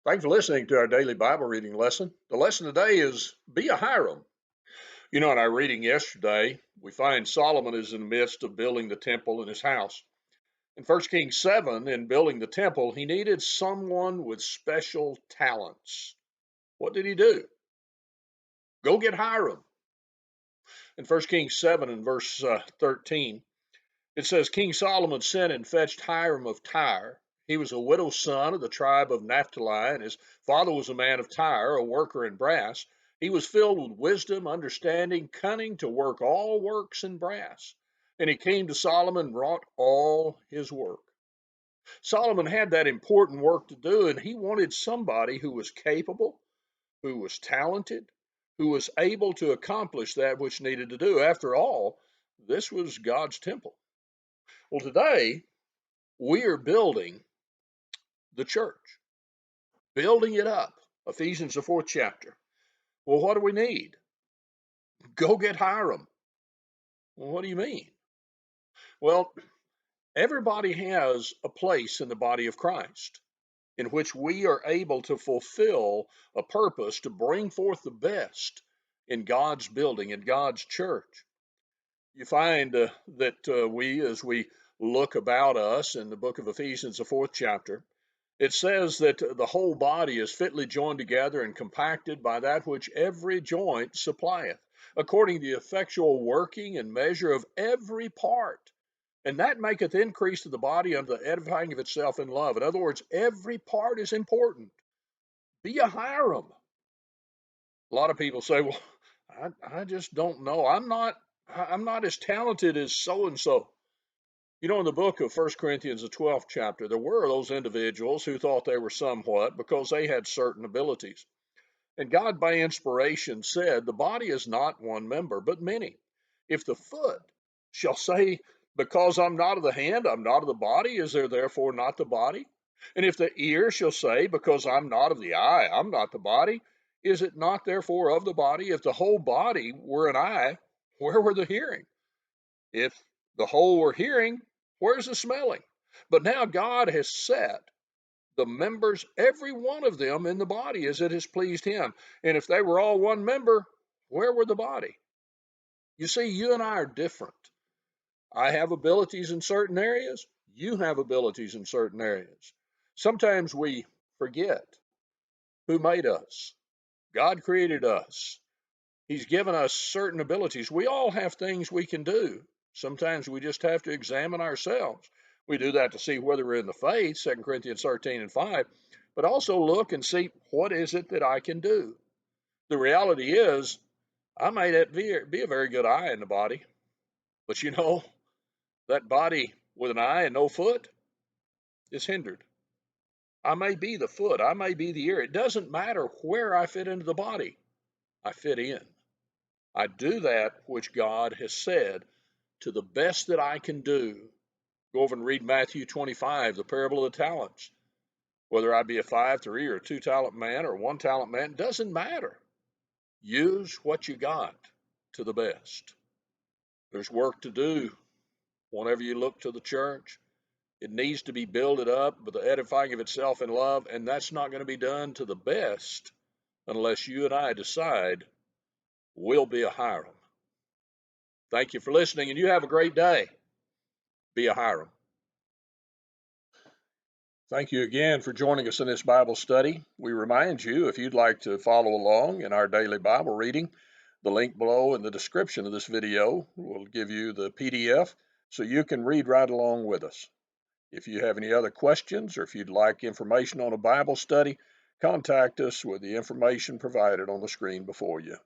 Thanks for listening to our daily Bible reading lesson. The lesson today is be a Hiram. In our reading yesterday, we find Solomon is in the midst of building the temple in his house. In 1 Kings 7, in building the temple, he needed someone with special talents. What did he do? Go get Hiram. In 1 Kings 7 and verse 13, it says, King Solomon sent and fetched Hiram of Tyre. He was a widow's son of the tribe of Naphtali, and his father was a man of Tyre, a worker in brass. He was filled with wisdom, understanding, cunning to work all works in brass. And he came to Solomon and wrought all his work. Solomon had that important work to do, and he wanted somebody who was capable, who was talented, who was able to accomplish that which needed to do. After all, this was God's temple. Well, today we are building the church, building it up. Ephesians, the 4th chapter. Well, what do we need? Go get Hiram. Well, what do you mean? Well, everybody has a place in the body of Christ in which we are able to fulfill a purpose to bring forth the best in God's building, in God's church. You find that as we look about us in the book of Ephesians, the 4th chapter, it says that the whole body is fitly joined together and compacted by that which every joint supplieth, according to the effectual working and measure of every part. And that maketh increase to the body unto the edifying of itself in love. In other words, every part is important. Be a Hiram. A lot of people say, well, I just don't know. I'm not as talented as so-and-so. In the book of 1 Corinthians, the 12th chapter, there were those individuals who thought they were somewhat because they had certain abilities. And God, by inspiration, said, the body is not one member, but many. If the foot shall say, because I'm not of the hand, I'm not of the body, is there therefore not the body? And if the ear shall say, because I'm not of the eye, I'm not the body, is it not therefore of the body? If the whole body were an eye, where were the hearing? If the whole were hearing, where's the smelling? But now God has set the members, every one of them, in the body as it has pleased him. And if they were all one member, where were the body? You see, you and I are different. I have abilities in certain areas. You have abilities in certain areas. Sometimes we forget who made us. God created us. He's given us certain abilities. We all have things we can do. Sometimes we just have to examine ourselves. We do that to see whether we're in the faith, 2 Corinthians 13 and 5, but also look and see, what is it that I can do? The reality is, I may not be a very good eye in the body, but that body with an eye and no foot is hindered. I may be the foot, I may be the ear. It doesn't matter where I fit into the body. I fit in. I do that which God has said to the best that I can do. Go over and read Matthew 25, the parable of the talents. Whether I be a 5, 3, or 2 talent man or 1 talent man, doesn't matter. Use what you got to the best. There's work to do whenever you look to the church. It needs to be builded up with the edifying of itself in love, and that's not going to be done to the best unless you and I decide we'll be a Hiram. Thank you for listening, and you have a great day. Be a Hiram. Thank you again for joining us in this Bible study. We remind you, if you'd like to follow along in our daily Bible reading, the link below in the description of this video will give you the PDF so you can read right along with us. If you have any other questions or if you'd like information on a Bible study, contact us with the information provided on the screen before you.